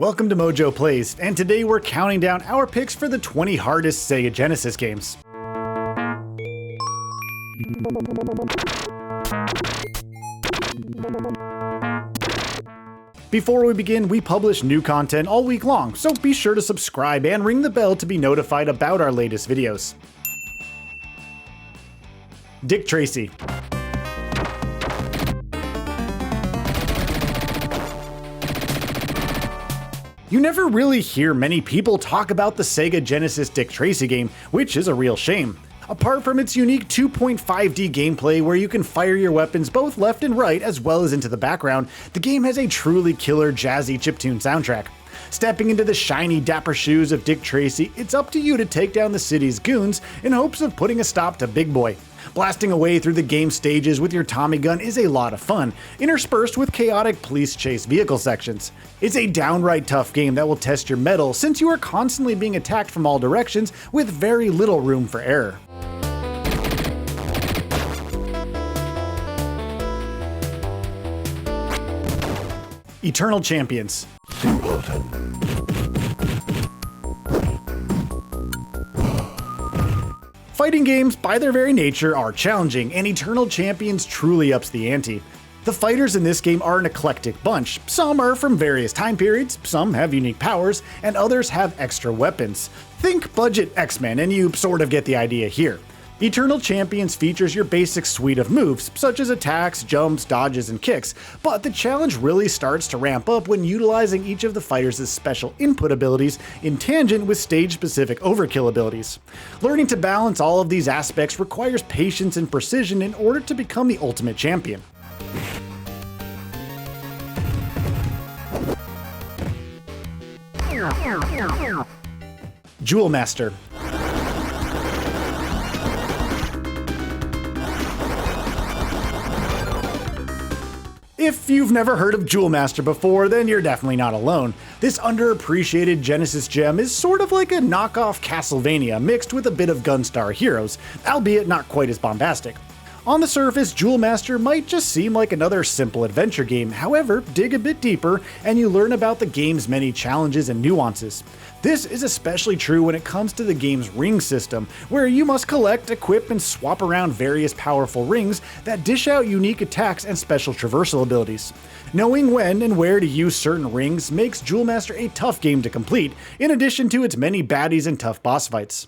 Welcome to MojoPlays, and today we're counting down our picks for the 20 hardest Sega Genesis games. Before we begin, we publish new content all week long, so be sure to subscribe and ring the bell to be notified about our latest videos. Dick Tracy. You never really hear many people talk about the Sega Genesis Dick Tracy game, which is a real shame. Apart from its unique 2.5D gameplay where you can fire your weapons both left and right as well as into the background, the game has a truly killer jazzy chiptune soundtrack. Stepping into the shiny dapper shoes of Dick Tracy, it's up to you to take down the city's goons in hopes of putting a stop to Big Boy. Blasting away through the game stages with your Tommy gun is a lot of fun, interspersed with chaotic police chase vehicle sections. It's a downright tough game that will test your mettle since you are constantly being attacked from all directions with very little room for error. Eternal Champions. Fighting games, by their very nature, are challenging, and Eternal Champions truly ups the ante. The fighters in this game are an eclectic bunch. Some are from various time periods, some have unique powers, and others have extra weapons. Think budget X-Men and you sort of get the idea here. Eternal Champions features your basic suite of moves, such as attacks, jumps, dodges, and kicks, but the challenge really starts to ramp up when utilizing each of the fighters' special input abilities in tangent with stage-specific overkill abilities. Learning to balance all of these aspects requires patience and precision in order to become the ultimate champion. Jewel Master. If you've never heard of Jewel Master before, then you're definitely not alone. This underappreciated Genesis gem is sort of like a knockoff Castlevania mixed with a bit of Gunstar Heroes, albeit not quite as bombastic. On the surface, Jewel Master might just seem like another simple adventure game, however, dig a bit deeper and you learn about the game's many challenges and nuances. This is especially true when it comes to the game's ring system, where you must collect, equip, and swap around various powerful rings that dish out unique attacks and special traversal abilities. Knowing when and where to use certain rings makes Jewel Master a tough game to complete, in addition to its many baddies and tough boss fights.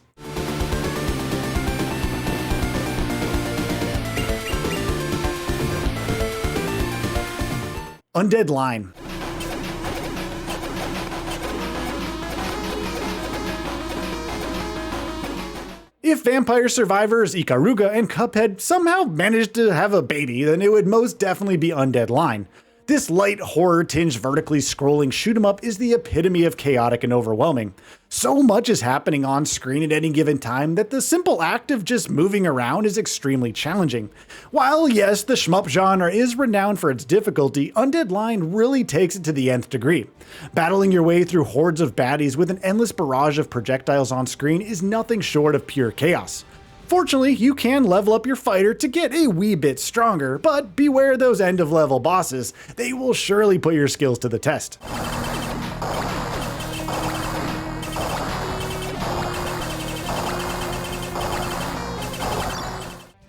Undead Line. If Vampire Survivors, Ikaruga, and Cuphead somehow managed to have a baby, then it would most definitely be Undead Line. This light horror-tinged vertically scrolling shoot-'em-up is the epitome of chaotic and overwhelming. So much is happening on screen at any given time that the simple act of just moving around is extremely challenging. While yes, the shmup genre is renowned for its difficulty, Undead Line really takes it to the nth degree. Battling your way through hordes of baddies with an endless barrage of projectiles on screen is nothing short of pure chaos. Fortunately, you can level up your fighter to get a wee bit stronger, but beware those end-of-level bosses. They will surely put your skills to the test.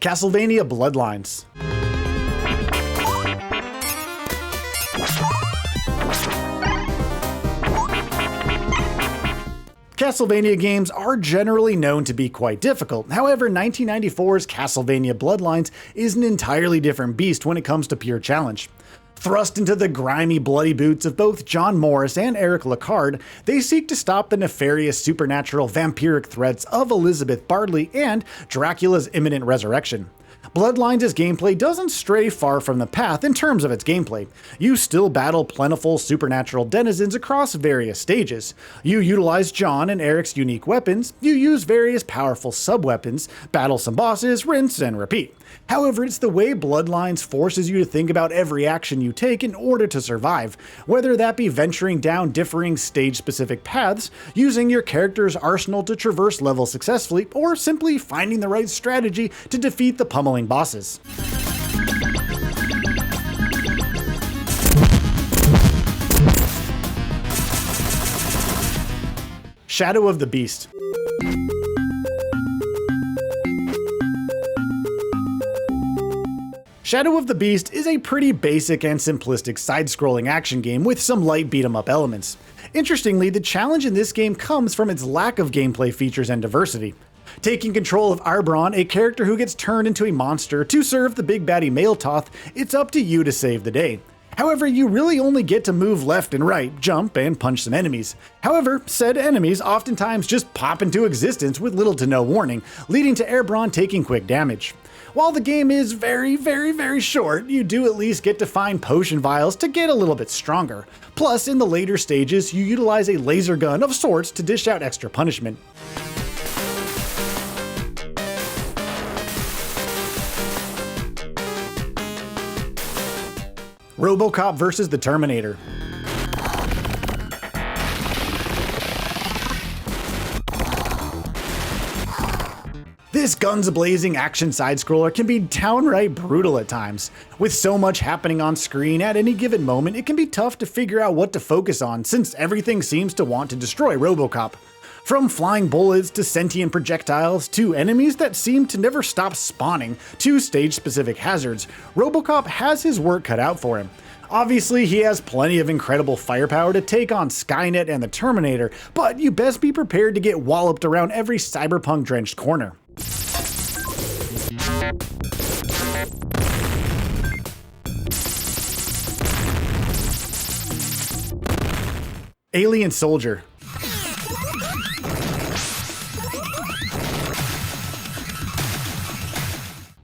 Castlevania Bloodlines. Castlevania games are generally known to be quite difficult. However, 1994's Castlevania Bloodlines is an entirely different beast when it comes to pure challenge. Thrust into the grimy, bloody boots of both John Morris and Eric Lacard, they seek to stop the nefarious supernatural vampiric threats of Elizabeth Bartley and Dracula's imminent resurrection. Bloodlines' gameplay doesn't stray far from the path in terms of its gameplay. You still battle plentiful supernatural denizens across various stages. You utilize John and Eric's unique weapons, you use various powerful sub-weapons, battle some bosses, rinse and repeat. However, it's the way Bloodlines forces you to think about every action you take in order to survive, whether that be venturing down differing stage-specific paths, using your character's arsenal to traverse levels successfully, or simply finding the right strategy to defeat the pummeling bosses. Shadow of the Beast. Shadow of the Beast is a pretty basic and simplistic side-scrolling action game with some light beat-em-up elements. Interestingly, the challenge in this game comes from its lack of gameplay features and diversity. Taking control of Arbron, a character who gets turned into a monster to serve the big baddie Maletoth, it's up to you to save the day. However, you really only get to move left and right, jump, and punch some enemies. However, said enemies oftentimes just pop into existence with little to no warning, leading to Arbron taking quick damage. While the game is very short, you do at least get to find potion vials to get a little bit stronger. Plus, in the later stages, you utilize a laser gun of sorts to dish out extra punishment. RoboCop vs. the Terminator. This guns-blazing action side-scroller can be downright brutal at times. With so much happening on screen at any given moment, it can be tough to figure out what to focus on since everything seems to want to destroy RoboCop. From flying bullets to sentient projectiles to enemies that seem to never stop spawning to stage-specific hazards, RoboCop has his work cut out for him. Obviously, he has plenty of incredible firepower to take on Skynet and the Terminator, but you best be prepared to get walloped around every cyberpunk-drenched corner. Alien Soldier.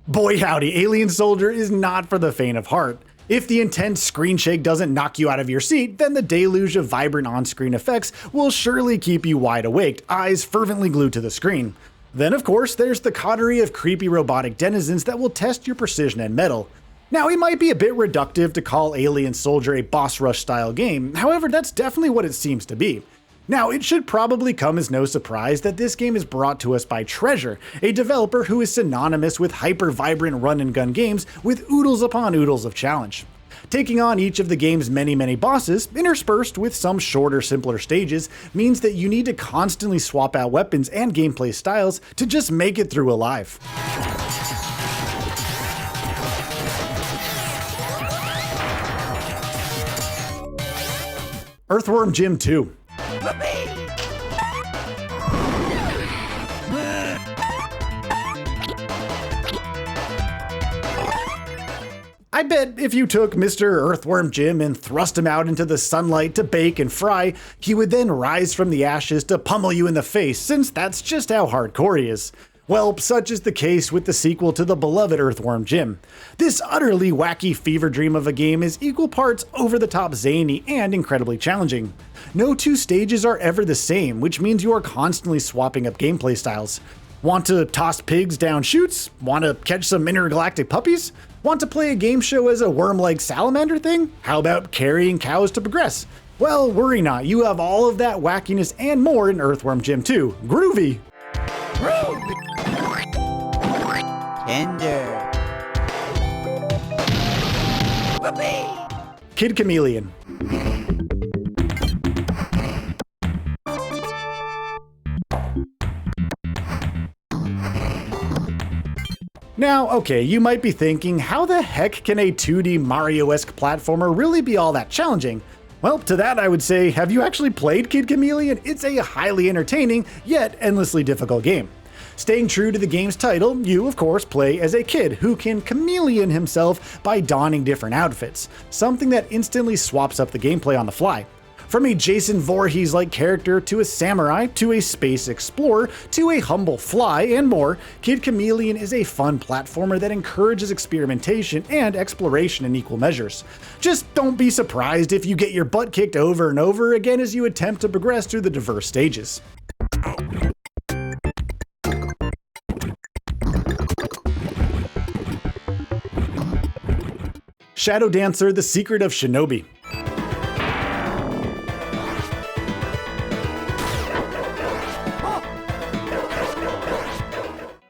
Boy howdy, Alien Soldier is not for the faint of heart. If the intense screen shake doesn't knock you out of your seat, then the deluge of vibrant on-screen effects will surely keep you wide awake, eyes fervently glued to the screen. Then of course, there's the coterie of creepy robotic denizens that will test your precision and mettle. Now, it might be a bit reductive to call Alien Soldier a boss rush style game, however that's definitely what it seems to be. Now, it should probably come as no surprise that this game is brought to us by Treasure, a developer who is synonymous with hyper-vibrant run-and-gun games with oodles upon oodles of challenge. Taking on each of the game's many bosses, interspersed with some shorter, simpler stages, means that you need to constantly swap out weapons and gameplay styles to just make it through alive. Earthworm Jim 2. I bet if you took Mr. Earthworm Jim and thrust him out into the sunlight to bake and fry, he would then rise from the ashes to pummel you in the face, since that's just how hardcore he is. Well, such is the case with the sequel to the beloved Earthworm Jim. This utterly wacky fever dream of a game is equal parts over-the-top zany and incredibly challenging. No two stages are ever the same, which means you are constantly swapping up gameplay styles. Want to toss pigs down chutes? Want to catch some intergalactic puppies? Want to play a game show as a worm-like salamander thing? How about carrying cows to progress? Well, worry not, you have all of that wackiness and more in Earthworm Jim 2. Groovy! Tender. Kid Chameleon. Now, okay, you might be thinking, how the heck can a 2D Mario-esque platformer really be all that challenging? Well, to that I would say, have you actually played Kid Chameleon? It's a highly entertaining, yet endlessly difficult game. Staying true to the game's title, you of course play as a kid who can chameleon himself by donning different outfits, something that instantly swaps up the gameplay on the fly. From a Jason Voorhees-like character to a samurai to a space explorer to a humble fly and more, Kid Chameleon is a fun platformer that encourages experimentation and exploration in equal measures. Just don't be surprised if you get your butt kicked over and over again as you attempt to progress through the diverse stages. Shadow Dancer: The Secret of Shinobi.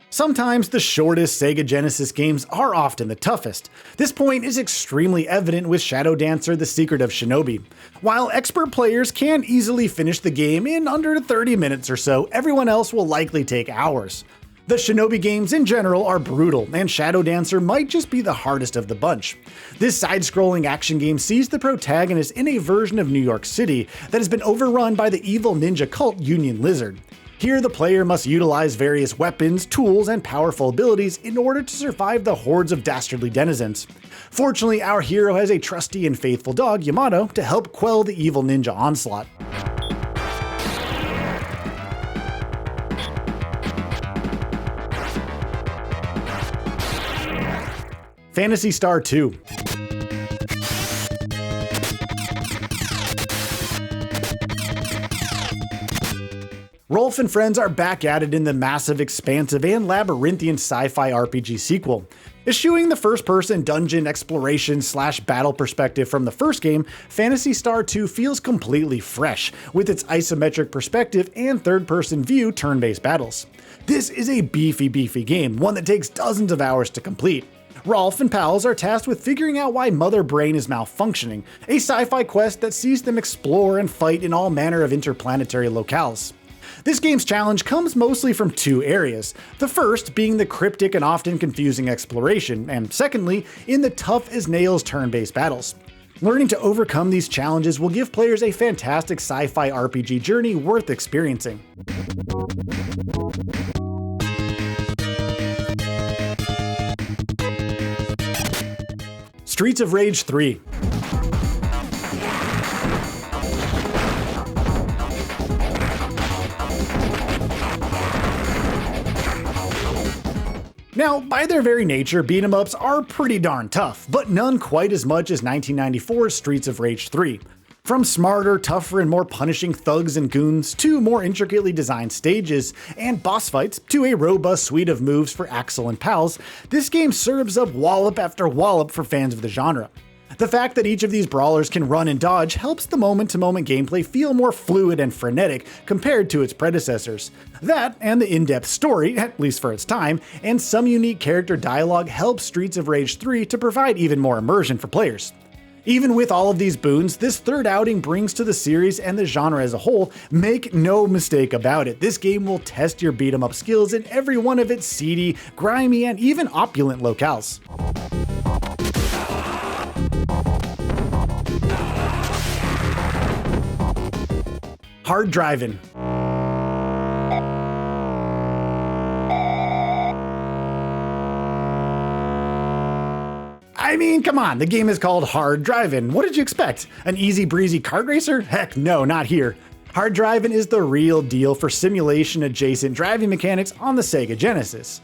Some Sometimes the shortest Sega Genesis games are often the toughest. This point is extremely evident with Shadow Dancer: The Secret of Shinobi. While expert players can easily finish the game in under 30 minutes or so, everyone else will likely take hours. The Shinobi games in general are brutal, and Shadow Dancer might just be the hardest of the bunch. This side-scrolling action game sees the protagonist in a version of New York City that has been overrun by the evil ninja cult Union Lizard. Here the player must utilize various weapons, tools, and powerful abilities in order to survive the hordes of dastardly denizens. Fortunately, our hero has a trusty and faithful dog, Yamato, to help quell the evil ninja onslaught. Phantasy Star 2. Rolf and friends are back at it in the massive, expansive, and labyrinthian sci-fi RPG sequel. Eschewing the first-person dungeon exploration/battle perspective from the first game, Phantasy Star 2 feels completely fresh, with its isometric perspective and third-person view turn-based battles. This is a beefy game, one that takes dozens of hours to complete. Rolf and pals are tasked with figuring out why Mother Brain is malfunctioning, a sci-fi quest that sees them explore and fight in all manner of interplanetary locales. This game's challenge comes mostly from two areas, the first being the cryptic and often confusing exploration, and secondly, in the tough-as-nails turn-based battles. Learning to overcome these challenges will give players a fantastic sci-fi RPG journey worth experiencing. Streets of Rage 3. Now, by their very nature, beat-em-ups are pretty darn tough, but none quite as much as 1994's Streets of Rage 3. From smarter, tougher, and more punishing thugs and goons, to more intricately designed stages and boss fights, to a robust suite of moves for Axel and pals, this game serves up wallop after wallop for fans of the genre. The fact that each of these brawlers can run and dodge helps the moment-to-moment gameplay feel more fluid and frenetic compared to its predecessors. That, and the in-depth story, at least for its time, and some unique character dialogue help Streets of Rage 3 to provide even more immersion for players. Even with all of these boons, this third outing brings to the series and the genre as a whole, make no mistake about it, this game will test your beat-em-up skills in every one of its seedy, grimy, and even opulent locales. Hard Drivin'. I mean, come on, the game is called Hard Drivin'. What did you expect? An easy breezy kart racer? Heck no, not here. Hard Drivin' is the real deal for simulation-adjacent driving mechanics on the Sega Genesis.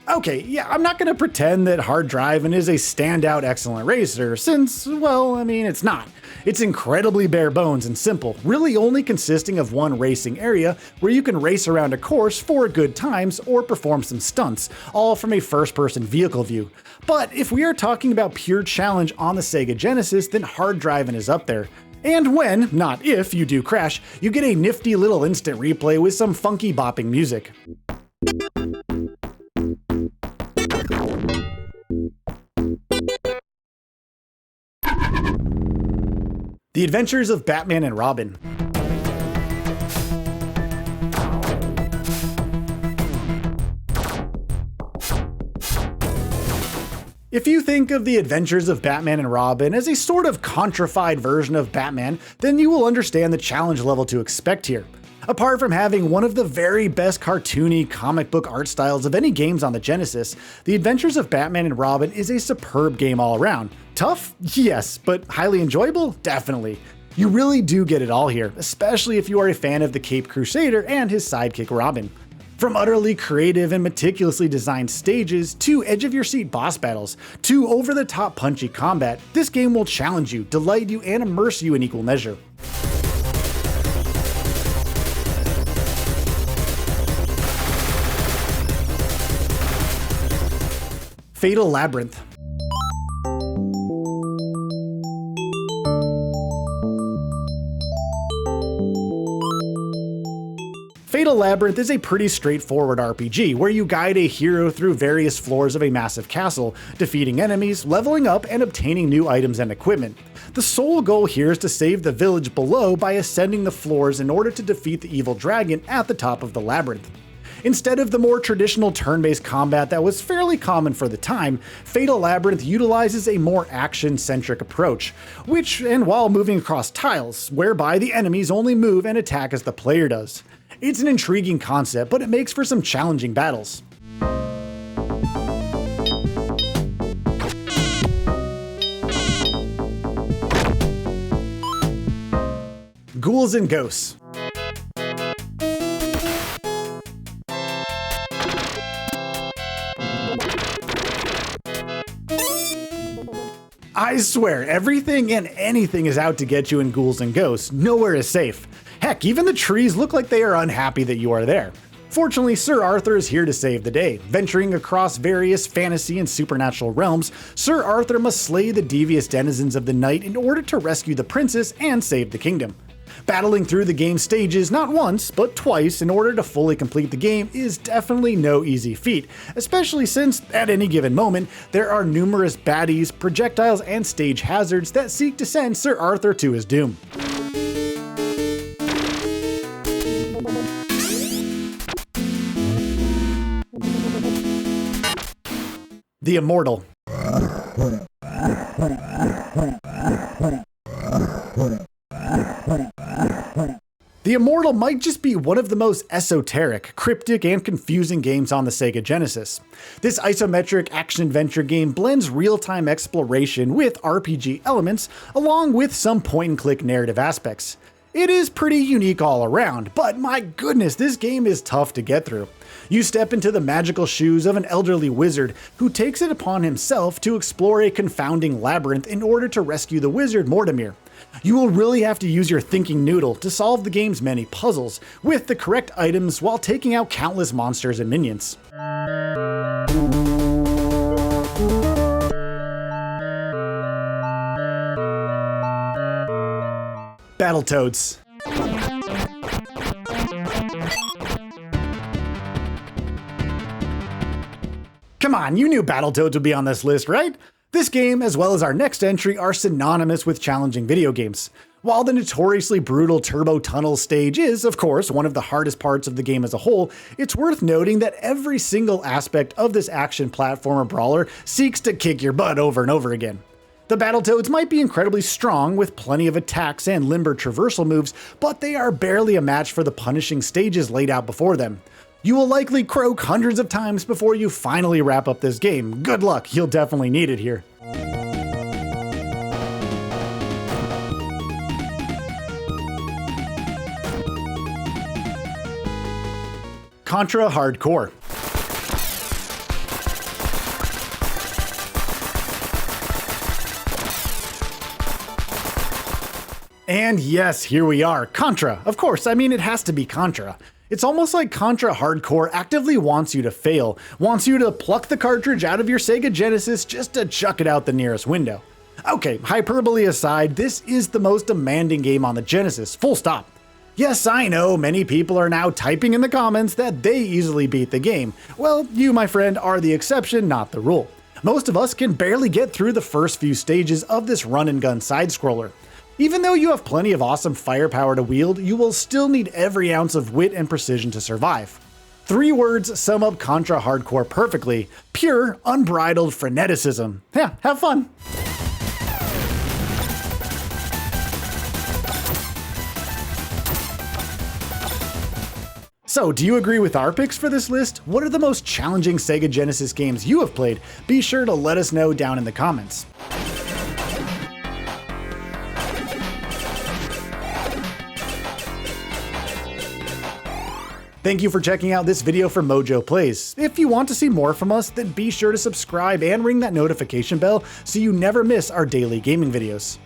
Okay, yeah, I'm not gonna pretend that Hard Drivin' is a standout excellent racer, since, well, I mean, it's not. It's incredibly bare bones and simple, really only consisting of one racing area where you can race around a course for good times or perform some stunts, all from a first-person vehicle view. But if we are talking about pure challenge on the Sega Genesis, then Hard Drivin' is up there. And when, not if, you do crash, you get a nifty little instant replay with some funky bopping music. The Adventures of Batman and Robin. If you think of The Adventures of Batman and Robin as a sort of contrified version of Batman, then you will understand the challenge level to expect here. Apart from having one of the very best cartoony comic book art styles of any games on the Genesis, The Adventures of Batman and Robin is a superb game all around. Tough? Yes, but highly enjoyable? Definitely. You really do get it all here, especially if you are a fan of the Caped Crusader and his sidekick Robin. From utterly creative and meticulously designed stages, to edge-of-your-seat boss battles, to over-the-top punchy combat, this game will challenge you, delight you, and immerse you in equal measure. Fatal Labyrinth. Fatal Fatal Labyrinth is a pretty straightforward RPG where you guide a hero through various floors of a massive castle, defeating enemies, leveling up, and obtaining new items and equipment. The sole goal here is to save the village below by ascending the floors in order to defeat the evil dragon at the top of the labyrinth. Instead of the more traditional turn-based combat that was fairly common for the time, Fatal Labyrinth utilizes a more action-centric approach, while moving across tiles, whereby the enemies only move and attack as the player does. It's an intriguing concept, but it makes for some challenging battles. Ghouls and Ghosts. I swear, everything and anything is out to get you in Ghouls and Ghosts. Nowhere is safe. Heck, even the trees look like they are unhappy that you are there. Fortunately, Sir Arthur is here to save the day. Venturing across various fantasy and supernatural realms, Sir Arthur must slay the devious denizens of the night in order to rescue the princess and save the kingdom. Battling through the game stages not once, but twice in order to fully complete the game is definitely no easy feat, especially since, at any given moment, there are numerous baddies, projectiles, and stage hazards that seek to send Sir Arthur to his doom. The Immortal. The Immortal might just be one of the most esoteric, cryptic, and confusing games on the Sega Genesis. This isometric action-adventure game blends real-time exploration with RPG elements, along with some point-and-click narrative aspects. It is pretty unique all around, but my goodness, this game is tough to get through. You step into the magical shoes of an elderly wizard who takes it upon himself to explore a confounding labyrinth in order to rescue the wizard Mortimer. You will really have to use your thinking noodle to solve the game's many puzzles, with the correct items while taking out countless monsters and minions. Battletoads. Come on, you knew Battletoads would be on this list, right? This game, as well as our next entry, are synonymous with challenging video games. While the notoriously brutal Turbo Tunnel stage is, of course, one of the hardest parts of the game as a whole, it's worth noting that every single aspect of this action platformer brawler seeks to kick your butt over and over again. The Battletoads might be incredibly strong with plenty of attacks and limber traversal moves, but they are barely a match for the punishing stages laid out before them. You will likely croak hundreds of times before you finally wrap up this game. Good luck, you'll definitely need it here. Contra Hardcore. And yes, here we are, Contra. Of course, I mean it has to be Contra. It's almost like Contra Hardcore actively wants you to fail, wants you to pluck the cartridge out of your Sega Genesis just to chuck it out the nearest window. Okay, hyperbole aside, this is the most demanding game on the Genesis, full stop. Yes, I know, many people are now typing in the comments that they easily beat the game. Well, you, my friend, are the exception, not the rule. Most of us can barely get through the first few stages of this run-and-gun side-scroller. Even though you have plenty of awesome firepower to wield, you will still need every ounce of wit and precision to survive. 3 words sum up Contra Hardcore perfectly: pure, unbridled freneticism. Yeah, have fun! So, do you agree with our picks for this list? What are the most challenging Sega Genesis games you have played? Be sure to let us know down in the comments. Thank you for checking out this video for MojoPlays. If you want to see more from us, then be sure to subscribe and ring that notification bell so you never miss our daily gaming videos.